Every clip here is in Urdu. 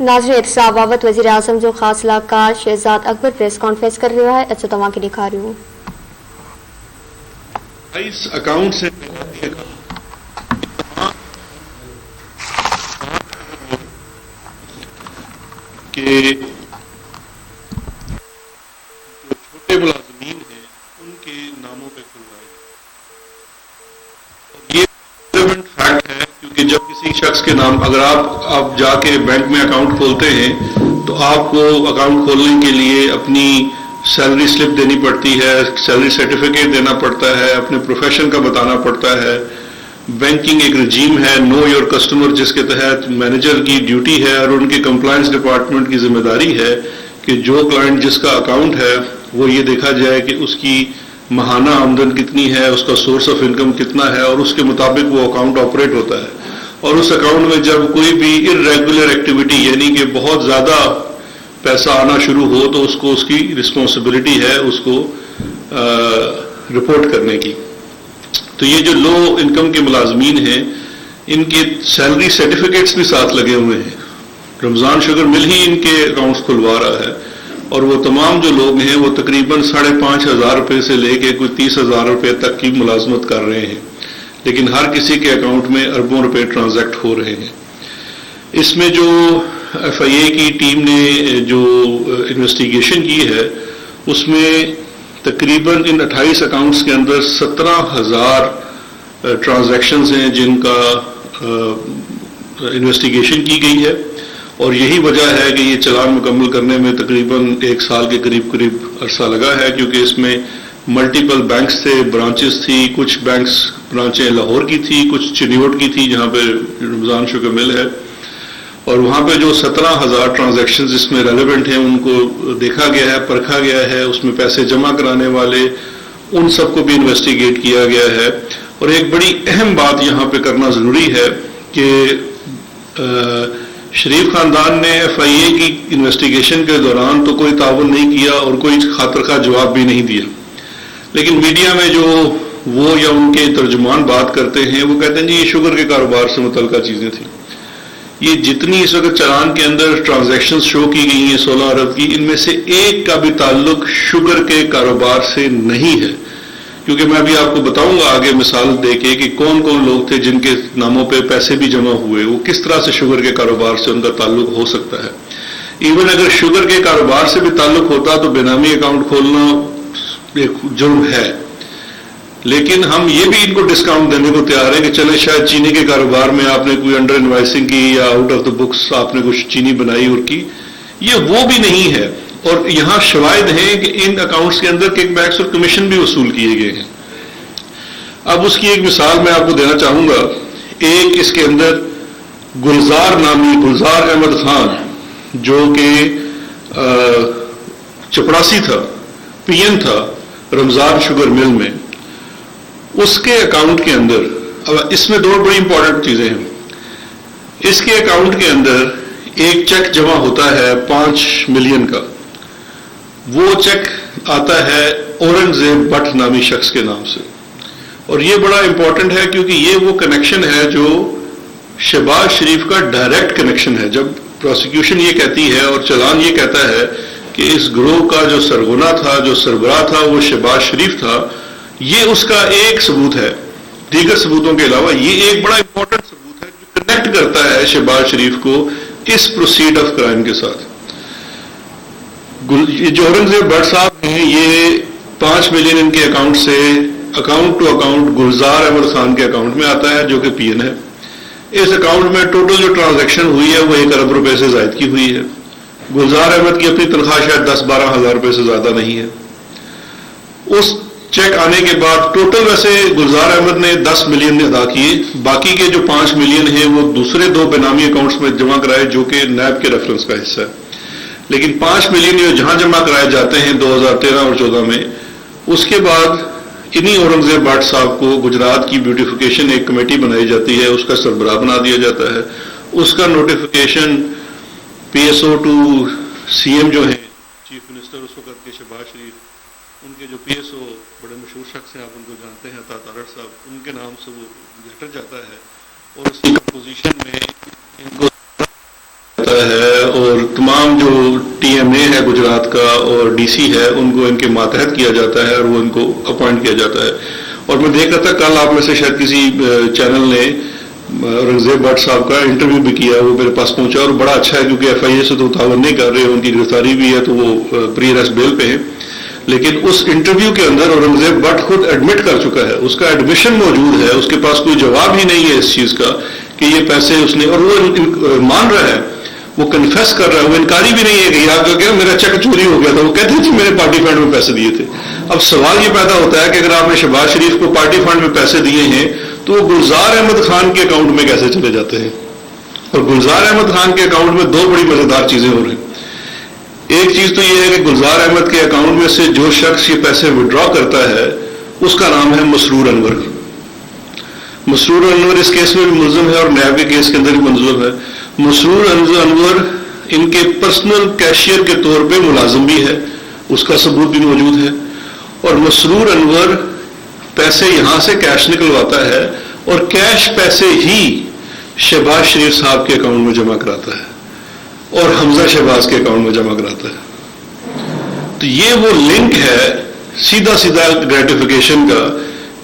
ناظرین احتساب بابت وزیر اعظم جو خاص سلاحکار شہزاد اکبر پریس کانفرنس کر رہا ہے اچھا تمام کے دکھا رہی ہوں 22 اکاؤنٹ سے کہ جو چھوٹے ملازمین ہیں ان کے ناموں پہ کھلوائے. یہ ریلیونٹ فیکٹ ہے کیونکہ جب کسی شخص کے نام اگر آپ جا کے بینک میں اکاؤنٹ کھولتے ہیں تو آپ کو اکاؤنٹ کھولنے کے لیے اپنی سیلری سلپ دینی پڑتی ہے, سیلری سرٹیفکیٹ دینا پڑتا ہے, اپنے پروفیشن کا بتانا پڑتا ہے. بینکنگ ایک رجیم ہے نو یور کسٹمر جس کے تحت مینیجر کی ڈیوٹی ہے اور ان کے کمپلائنس ڈپارٹمنٹ کی ذمہ داری ہے کہ جو کلائنٹ جس کا اکاؤنٹ ہے وہ یہ دیکھا جائے کہ اس کی ماہانہ آمدن کتنی ہے, اس کا سورس آف انکم کتنا ہے اور اس کے مطابق وہ اکاؤنٹ آپریٹ ہوتا ہے. اور اس اکاؤنٹ میں جب کوئی بھی ارریگولر ایکٹیویٹی یعنی کہ بہت زیادہ پیسہ آنا شروع ہو تو اس کو اس کی رسپانسبلٹی ہے اس کو رپورٹ کرنے کی. تو یہ جو لو انکم کے ملازمین ہیں ان کے سیلری سرٹیفکیٹس بھی ساتھ لگے ہوئے ہیں. رمضان شوگر مل ہی ان کے اکاؤنٹس کھلوا رہا ہے اور وہ تمام جو لوگ ہیں وہ تقریباً 5,500 روپے سے لے کے کوئی 30,000 روپے تک کی ملازمت کر رہے ہیں, لیکن ہر کسی کے اکاؤنٹ میں اربوں روپے ٹرانزیکٹ ہو رہے ہیں. اس میں جو ایف آئی اے کی ٹیم نے جو انویسٹیگیشن کی ہے اس میں تقریباً ان 28 اکاؤنٹس کے اندر 17,000 ٹرانزیکشنز ہیں جن کا انویسٹیگیشن کی گئی ہے. اور یہی وجہ ہے کہ یہ چلان مکمل کرنے میں تقریباً 1 سال کے قریب عرصہ لگا ہے کیونکہ اس میں ملٹیپل بینکس تھے, برانچز تھی. کچھ بینکس برانچیں لاہور کی تھی, کچھ چنیوٹ کی تھی جہاں پہ رمضان شوگر مل ہے, اور وہاں پہ جو 17,000 ٹرانزیکشنز اس میں ریلیونٹ ہیں ان کو دیکھا گیا ہے, پرکھا گیا ہے. اس میں پیسے جمع کرانے والے ان سب کو بھی انویسٹیگیٹ کیا گیا ہے. اور ایک بڑی اہم بات یہاں پہ کرنا ضروری ہے کہ شریف خاندان نے ایف آئی اے کی انویسٹیگیشن کے دوران تو کوئی تعاون نہیں کیا اور کوئی خاطر خواہ جواب بھی نہیں دیا, لیکن میڈیا میں جو وہ یا ان کے ترجمان بات کرتے ہیں وہ کہتے ہیں جی یہ شوگر کے کاروبار سے متعلقہ چیزیں تھیں. یہ جتنی اس وقت چلان کے اندر ٹرانزیکشنز شو کی گئی ہیں 16 ارب کی, ان میں سے ایک کا بھی تعلق شوگر کے کاروبار سے نہیں ہے. کیونکہ میں ابھی آپ کو بتاؤں گا آگے مثال دے کے کہ کون کون لوگ تھے جن کے ناموں پہ پیسے بھی جمع ہوئے, وہ کس طرح سے شوگر کے کاروبار سے ان کا تعلق ہو سکتا ہے. ایون اگر شوگر کے کاروبار سے بھی تعلق ہوتا تو بے نامی اکاؤنٹ کھولنا ایک جرم ہے, لیکن ہم یہ بھی ان کو ڈسکاؤنٹ دینے کو تیار ہیں کہ چلے شاید چینی کے کاروبار میں آپ نے کوئی انڈر انوائسنگ کی یا آؤٹ آف دا بکس آپ نے کچھ چینی بنائی اور کی, یہ وہ بھی نہیں ہے. اور یہاں شواہد ہیں کہ ان اکاؤنٹس کے اندر کک بیکس اور کمیشن بھی وصول کیے گئے ہیں. اب اس کی ایک مثال میں آپ کو دینا چاہوں گا. ایک اس کے اندر گلزار نامی گلزار احمد خان جو کہ چپڑاسی تھا, پی این تھا رمضان شوگر مل میں, اس کے اکاؤنٹ کے اندر اب اس میں 2 بڑی امپورٹنٹ چیزیں ہیں. اس کے اکاؤنٹ کے اندر ایک چیک جمع ہوتا ہے 5 ملین کا. وہ چیک آتا ہے اورنگزیب بٹ نامی شخص کے نام سے, اور یہ بڑا امپورٹنٹ ہے کیونکہ یہ وہ کنیکشن ہے جو شہباز شریف کا ڈائریکٹ کنیکشن ہے. جب پروسیکیوشن یہ کہتی ہے اور چلان یہ کہتا ہے کہ اس گروہ کا جو سرغنہ تھا, جو سربراہ تھا وہ شہباز شریف تھا, یہ اس کا ایک ثبوت ہے دیگر ثبوتوں کے علاوہ. یہ ایک بڑا امپورٹنٹ ثبوت ہے جو کنیکٹ کرتا ہے شہباز شریف کو اس پروسیڈ آف کرائم کے ساتھ. جو اورنگزیب بٹ صاحب ہیں یہ 5 ملین ان کے اکاؤنٹ سے account to account Gulzar Ahmed Khan کے اکاؤنٹ میں آتا ہے جو کہ پی این ہے. اس اکاؤنٹ میں ٹوٹل جو ٹرانزیکشن ہوئی ہے وہ 1 ارب روپے سے زائد کی ہوئی ہے. گلزار احمد کی اپنی تنخواہ شاید 10-12 ہزار روپے سے زیادہ نہیں ہے. اس چیک آنے کے بعد ٹوٹل ویسے گلزار احمد نے 10 ملین ادا کیے, باقی کے جو 5 ملین ہیں وہ دوسرے 2 بینامی اکاؤنٹس میں جمع کرائے جو کہ نیب کے ریفرنس کا حصہ ہے. لیکن 5 ملین جو جہاں جمع کرائے جاتے ہیں 2013 اور 14 میں, اس کے بعد انہی اورنگزیب بٹ صاحب کو گجرات کی بیوٹیفیکیشن ایک کمیٹی بنائی جاتی ہے, اس کا سربراہ بنا دیا جاتا ہے. اس کا notification P S O to C M جو ہیں چیف منسٹر اس وقت کے شہباز شریف, ان کے جو پی ایس او بڑے مشہور شخص ہیں, آپ ان کو جانتے ہیں, عطا تارڑ صاحب, ان کے نام سے وہ لیٹر جاتا ہے اور اس کی کمپوزیشن میں ان کو جاتا ہے تمام جو TMA ہے گجرات کا اور DC ہے ان کو ان کے ماتحت کیا جاتا ہے اور وہ ان کو اپوائنٹ کیا جاتا ہے. اور میں دیکھ رہا تھا کل آپ میں سے شاید کسی چینل نے اورنگزیب بٹ صاحب کا انٹرویو بھی کیا, وہ میرے پاس پہنچا اور بڑا اچھا ہے کیونکہ FIA سے تو تعاون نہیں کر رہے, ان کی گرفتاری بھی ہے تو وہ پری اریسٹ بیل پہ ہیں. لیکن اس انٹرویو کے اندر اورنگزیب بٹ خود ایڈمٹ کر چکا ہے, اس کا ایڈمیشن موجود ہے, اس کے پاس کوئی جواب ہی نہیں ہے اس چیز کا کہ یہ پیسے اس نے, اور وہ مان رہا ہے, وہ کنفیس کر رہا ہے, وہ انکاری بھی نہیں ہے کہ یاد کر کے میرا چیک چوری ہو گیا تھا, وہ کہتے ہیں میرے پارٹی فنڈ میں پیسے دیے تھے. اب سوال یہ پیدا ہوتا ہے کہ اگر آپ نے شہباز شریف کو پارٹی فنڈ میں پیسے دیے ہیں تو وہ گلزار احمد خان کے اکاؤنٹ میں کیسے چلے جاتے ہیں؟ اور گلزار احمد خان کے اکاؤنٹ میں دو بڑی مزیدار چیزیں ہو رہی ہیں. ایک چیز تو یہ ہے کہ گلزار احمد کے اکاؤنٹ میں سے جو شخص یہ پیسے وڈرا کرتا ہے اس کا نام ہے مسرور انور. مسرور انور اس کیس میں بھی ملزم ہے اور نیب کے کیس کے اندر بھی ملزم ہے. مسرور انور ان کے پرسنل کیشیئر کے طور پہ ملازم بھی ہے, اس کا ثبوت بھی موجود ہے. اور مسرور انور پیسے یہاں سے کیش نکلواتا ہے اور کیش پیسے ہی شہباز شریف صاحب کے اکاؤنٹ میں جمع کراتا ہے اور حمزہ شہباز کے اکاؤنٹ میں جمع کراتا ہے. تو یہ وہ لنک ہے سیدھا سیدھا گریٹیفیکیشن کا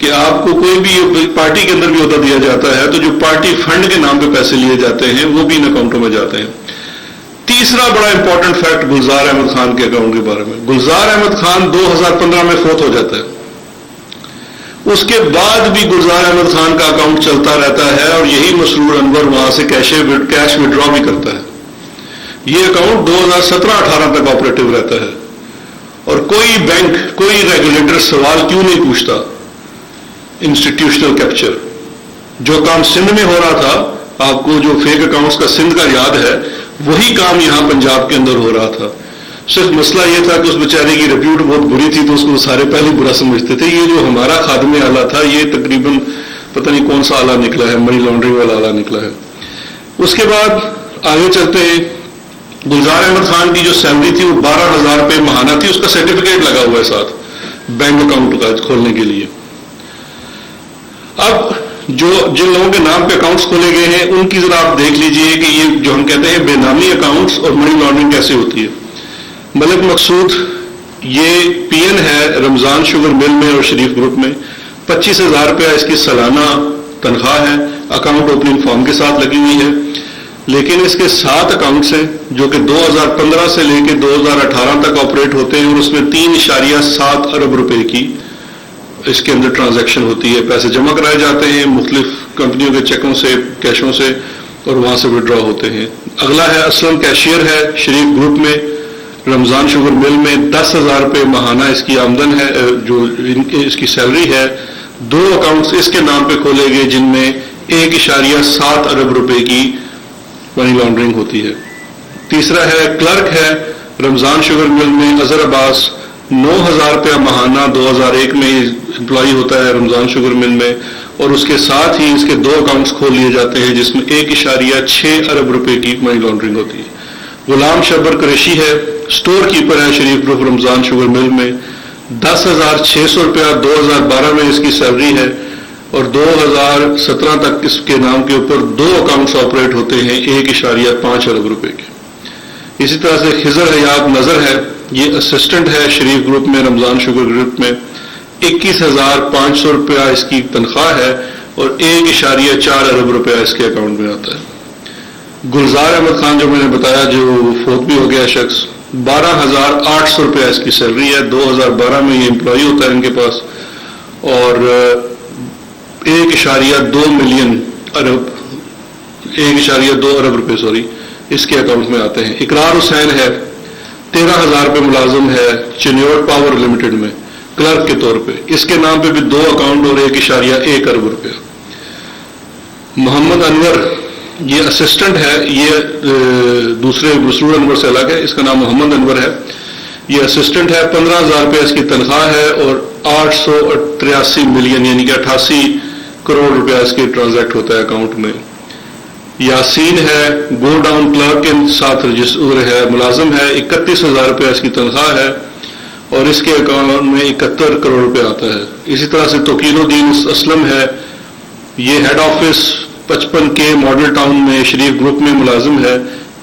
کہ آپ کو کوئی بھی پارٹی کے اندر بھی عہدہ دیا جاتا ہے تو جو پارٹی فنڈ کے نام پہ پیسے لیے جاتے ہیں وہ بھی ان اکاؤنٹوں میں جاتے ہیں. تیسرا بڑا امپورٹنٹ فیکٹ گلزار احمد خان کے اکاؤنٹ کے بارے میں, گلزار احمد خان 2015 میں فوت ہو جاتا ہے. اس کے بعد بھی گلزار احمد خان کا اکاؤنٹ چلتا رہتا ہے اور یہی مسرور انور وہاں سے کیش وڈرا بھی کرتا ہے. یہ اکاؤنٹ 2017-18 تک آپریٹو رہتا ہے اور کوئی بینک, کوئی ریگولیٹر سوال کیوں نہیں پوچھتا. انسٹیٹیوشنل کیپچر جو کام سندھ میں ہو رہا تھا, آپ کو جو فیک اکاؤنٹس کا سندھ کا یاد ہے, وہی کام یہاں پنجاب کے اندر ہو رہا تھا. صرف مسئلہ یہ تھا کہ اس بیچارے کی ریپیوٹ بہت بری تھی تو اس کو سارے پہلے برا سمجھتے تھے. یہ جو ہمارا خادم آلہ تھا یہ تقریباً پتہ نہیں کون سا آلہ نکلا ہے, منی لانڈرنگ والا آلہ نکلا ہے. اس کے بعد آگے چلتے ہیں. گلزار احمد خان کی جو سیلری تھی وہ 12,000 روپے ماہانہ تھی, اس کا سرٹیفکیٹ لگا ہوا ہے ساتھ بینک اکاؤنٹ کا کھولنے کے لیے. اب جن لوگوں کے نام پہ اکاؤنٹس کھولے گئے ہیں ان کی ذرا آپ دیکھ لیجئے کہ یہ جو ہم کہتے ہیں بے نامی اکاؤنٹس اور منی لانڈرنگ کیسے ہوتی ہے. ملک مقصود یہ PN ہے رمضان شوگر مل میں اور شریف گروپ میں, 25,000 روپیہ اس کی سالانہ تنخواہ ہے, اکاؤنٹ اوپننگ فارم کے ساتھ لگی ہوئی ہے. لیکن اس کے 7 اکاؤنٹس ہیں جو کہ 2015 سے لے کے 2018 تک آپریٹ ہوتے ہیں اور اس میں 3.7 ارب روپے کی اس کے اندر ٹرانزیکشن ہوتی ہے. پیسے جمع کرائے جاتے ہیں مختلف کمپنیوں کے چیکوں سے, کیشوں سے, اور وہاں سے وڈرا ہوتے ہیں. اگلا ہے اسلم کیشیئر ہے شریف گروپ میں, رمضان شوگر مل میں 10,000 روپے ماہانہ اس کی آمدن ہے, جو اس کی سیلری ہے. 2 اکاؤنٹس اس کے نام پہ کھولے گئے جن میں 1.7 ارب روپے کی منی لانڈرنگ ہوتی ہے. تیسرا ہے کلرک ہے رمضان شوگر مل میں اظہر عباس, 9,000 روپیہ ماہانہ 2001 میں امپلائی ہوتا ہے رمضان شوگر مل میں, اور اس کے ساتھ ہی اس کے 2 اکاؤنٹس کھول لیے جاتے ہیں جس میں 1.6 ارب روپے کی منی لانڈرنگ ہوتی ہے. غلام شبر قریشی ہے, سٹور کیپر ہے شریف گروپ رمضان شوگر مل میں, 10,600 روپیہ 2012 میں اس کی سیلری ہے اور 2017 تک اس کے نام کے اوپر 2 اکاؤنٹس آپریٹ ہوتے ہیں 1.5 ارب روپے کے. اسی طرح سے خضر حیات نظر ہے, یہ اسسٹنٹ ہے شریف گروپ میں رمضان شوگر گروپ میں, 21,500 روپیہ اس کی تنخواہ ہے اور 1.4 ارب روپیہ اس کے اکاؤنٹ میں آتا ہے. گلزار احمد خان جو میں نے بتایا جو فوت بھی ہو گیا شخص, 12,800 روپیہ اس کی سیلری ہے, 2012 میں یہ امپلائی ہوتا ہے ان کے پاس, اور 1.2 ارب روپے اس کے اکاؤنٹ میں آتے ہیں. اقرار حسین ہے, 13,000 روپے ملازم ہے چنیوٹ پاور لمیٹڈ میں کلرک کے طور پہ, اس کے نام پہ بھی 2 اکاؤنٹ اور 1.1 ارب روپیہ. محمد انور یہ اسسٹنٹ ہے, یہ دوسرے مسرور انور سے الگ ہے, اس کا نام محمد انور ہے. یہ اسسٹنٹ ہے, 15,000 روپے اس کی تنخواہ ہے اور 883 ملین یعنی کہ 88 کروڑ روپیہ اس کے ٹرانزیکٹ ہوتا ہے اکاؤنٹ میں. یاسین ہے, گو ڈاؤن کلرک کے ساتھ رجسٹر ہے, ملازم ہے, 31,000 روپیہ اس کی تنخواہ ہے اور اس کے اکاؤنٹ میں 71 کروڑ روپے آتا ہے. اسی طرح سے توقیر الدین اسلم ہے, یہ head office 55K model town میں شریف گروپ میں ملازم ہے,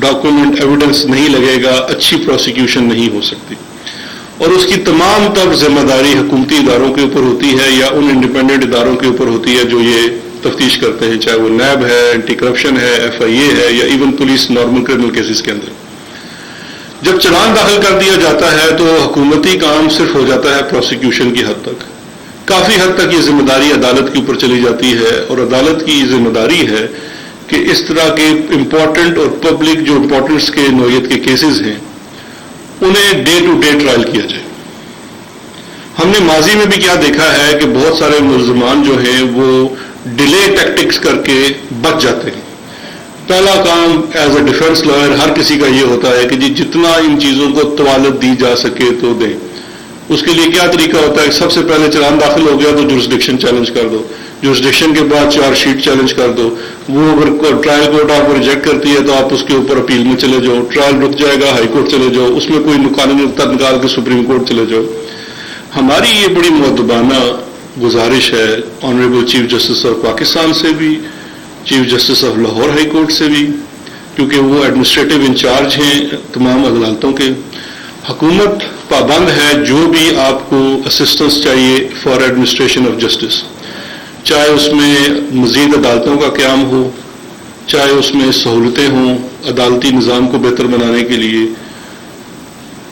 ڈاکومنٹ ایویڈنس نہیں لگے گا اچھی پروسیکیوشن نہیں ہو سکتی، اور اس کی تمام تب ذمہ داری حکومتی اداروں کے اوپر ہوتی ہے یا ان انڈیپینڈنٹ اداروں کے اوپر ہوتی ہے جو یہ تفتیش کرتے ہیں، چاہے وہ نیب ہے، اینٹی کرپشن ہے، FIA ہے، یا even police normal criminal cases کے اندر۔ جب چلان داخل کر دیا جاتا ہے تو حکومتی کام صرف ہو جاتا ہے پروسیکیوشن کی حد تک، کافی حد تک یہ ذمہ داری عدالت کے اوپر چلی جاتی ہے، اور عدالت کی ذمہ داری ہے کہ اس طرح کے امپورٹنٹ اور پبلک جو امپورٹنس کے نوعیت کے کیسز ہیں انہیں ڈے ٹو ڈے ٹرائل کیا جائے۔ ہم نے ماضی میں بھی کیا دیکھا ہے کہ بہت سارے ملزمان جو ہیں وہ ڈیلے ٹیکٹکس کر کے بچ جاتے ہیں۔ پہلا کام ایز اے ڈیفنس لائر ہر کسی کا یہ ہوتا ہے کہ جی جتنا ان چیزوں کو طوالت دی جا سکے تو دیں۔ اس کے لیے کیا طریقہ ہوتا ہے؟ سب سے پہلے چلان داخل ہو گیا تو جورسڈکشن چیلنج کر دو، جورسڈکشن کے بعد چارج شیٹ چیلنج کر دو، وہ اگر ٹرائل کورٹ آپ کو ریجیکٹ کرتی ہے تو آپ اس کے اوپر اپیل میں چلے جاؤ، ٹرائل رک جائے گا ہائی کورٹ چلے جاؤ، اس میں کوئی قانونی نقطہ نکال کے سپریم کورٹ چلے جاؤ۔ ہماری یہ بڑی مؤدبانہ گزارش ہے honourable chief justice of Pakistan سے بھی، chief justice of Lahore high court سے بھی، کیونکہ وہ ایڈمنسٹریٹو انچارج ہیں تمام عدالتوں کے۔ حکومت پابند ہے جو بھی آپ کو اسسٹنس چاہیے فار ایڈمنسٹریشن آف جسٹس، چاہے اس میں مزید عدالتوں کا قیام ہو، چاہے اس میں سہولتیں ہوں عدالتی نظام کو بہتر بنانے کے لیے۔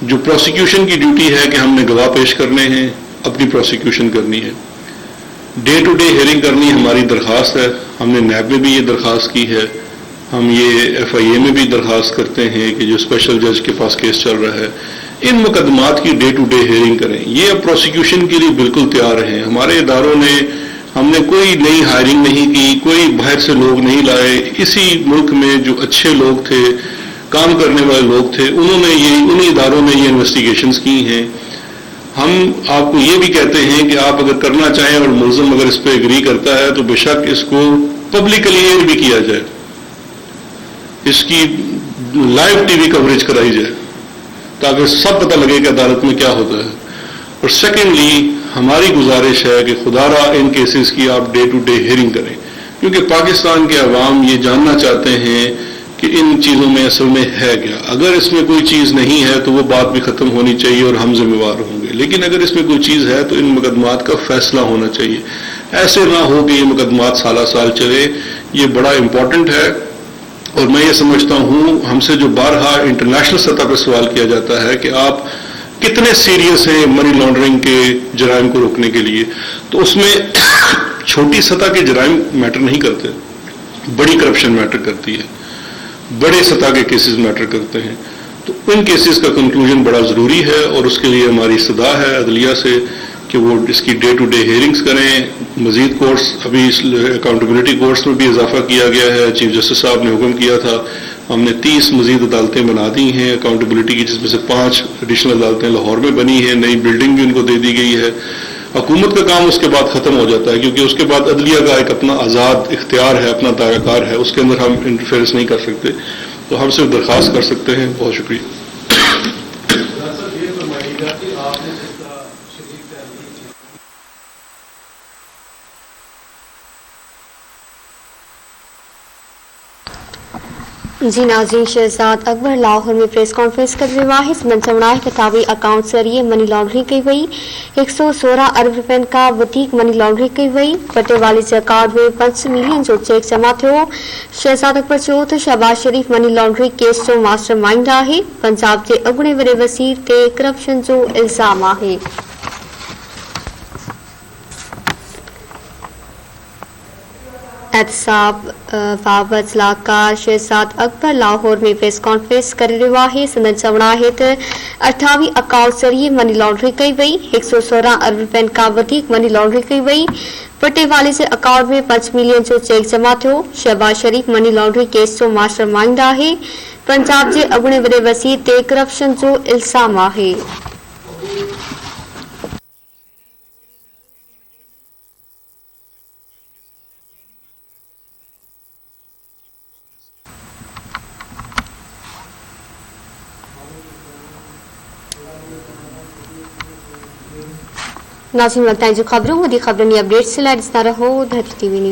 جو پروسیکیوشن کی ڈیوٹی ہے کہ ہم نے گواہ پیش کرنے ہیں، اپنی پروسیکیوشن کرنی ہے، ڈے ٹو ڈے ہیئرنگ کرنی ہماری درخواست ہے۔ ہم نے نیب میں بھی یہ درخواست کی ہے، ہم یہ FIA میں بھی درخواست کرتے ہیں کہ جو اسپیشل جج کے پاس کیس چل رہا ہے ان مقدمات کی ڈے ٹو ڈے ہیئرنگ کریں۔ یہ اب پروسیکیوشن کے لیے بالکل تیار ہیں۔ ہمارے اداروں نے، ہم نے کوئی نئی ہائرنگ نہیں کی، کوئی باہر سے لوگ نہیں لائے، اسی ملک میں جو اچھے لوگ تھے، کام کرنے والے لوگ تھے، انہی اداروں نے یہ انویسٹیگیشنز کی ہیں۔ ہم آپ کو یہ بھی کہتے ہیں کہ آپ اگر کرنا چاہیں اور ملزم اگر اس پہ اگری کرتا ہے تو بے شک اس کو پبلکلی بھی کیا جائے، اس کی لائیو ٹی وی کوریج کرائی جائے تاکہ سب پتہ لگے کہ عدالت میں کیا ہوتا ہے۔ اور سیکنڈلی ہماری گزارش ہے کہ خدا را ان کیسز کی آپ ڈے ٹو ڈے ہیئرنگ کریں، کیونکہ پاکستان کے عوام یہ جاننا چاہتے ہیں کہ ان چیزوں میں اصل میں ہے کیا۔ اگر اس میں کوئی چیز نہیں ہے تو وہ بات بھی ختم ہونی چاہیے اور ہم ذمہ وار ہوں گے، لیکن اگر اس میں کوئی چیز ہے تو ان مقدمات کا فیصلہ ہونا چاہیے۔ ایسے نہ ہو کہ یہ مقدمات سالہ سال چلے، یہ بڑا امپورٹنٹ ہے۔ اور میں یہ سمجھتا ہوں ہم سے جو بارہا انٹرنیشنل سطح پر سوال کیا جاتا ہے کہ آپ کتنے سیریس ہیں منی لانڈرنگ کے جرائم کو روکنے کے لیے، تو اس میں چھوٹی سطح کے جرائم میٹر نہیں کرتے، بڑی کرپشن میٹر کرتی ہے، بڑے سطح کے کیسز میٹر کرتے ہیں۔ تو ان کیسز کا کنکلوژن بڑا ضروری ہے، اور اس کے لیے ہماری استدعا ہے عدلیہ سے کہ وہ اس کی ڈے ٹو ڈے ہیئرنگز کریں۔ مزید کورس ابھی اکاؤنٹیبلٹی کورس میں بھی اضافہ کیا گیا ہے، چیف جسٹس صاحب نے حکم کیا تھا، ہم نے 30 مزید عدالتیں بنا دی ہیں اکاؤنٹیبلٹی کی، جس میں سے 5 ایڈیشنل عدالتیں لاہور میں بنی ہیں، نئی بلڈنگ بھی ان کو دے دی گئی ہے۔ حکومت کا کام اس کے بعد ختم ہو جاتا ہے، کیونکہ اس کے بعد عدلیہ کا ایک اپنا آزاد اختیار ہے، اپنا دائرہ کار ہے، اس کے اندر ہم انٹرفیئرنس نہیں کر سکتے، تو ہم صرف درخواست کر سکتے ہیں۔ بہت شکریہ۔ جی ناظرین، شہزاد اکبر لاہور میں پریس کانفرنس کر رہے واحد منصوبہ کتابی اکاؤنٹ ذریعے منی لانڈرنگ کی گئی، 116 ارب روپے کا وطیق منی لانڈرنگ کی گئی، پٹے والی سے اکاؤنٹ میں 5 ملین جو چیک جمع تھو۔ شہزاد اکبر چوتھ شہباز شریف منی لانڈرنگ کیس جو ماسٹر مائنڈ ہے، پنجاب کے اگنے وڈے وزیر تے کرپشن جو الزام ہے۔ احتساب بابت صلاحکار شہزاد اکبر لاہور میں پریس کانفرنس کر رہا ہے۔ سندن چوڑا ہے تو 28 اکاؤنٹ ذریعے منی لانڈرنگ کی گئی، 116 ارب روپے کا وطیق منی لانڈرنگ کی گئی، پٹے والے سے اکاؤنٹ میں 5 ملین جو چیک جمع تھو۔ شہباز شریف منی لانڈرنگ کیس جو ماسٹر مائنڈ ہے، پنجاب کے اگنے وڈے وزیر تے کرپشن جو الزام ہے۔ ناظرین، لگتا ہے جو خبروں ودی خبروں اپڈیٹ سے لائٹ رہو دھرتی ٹی وی نیوز۔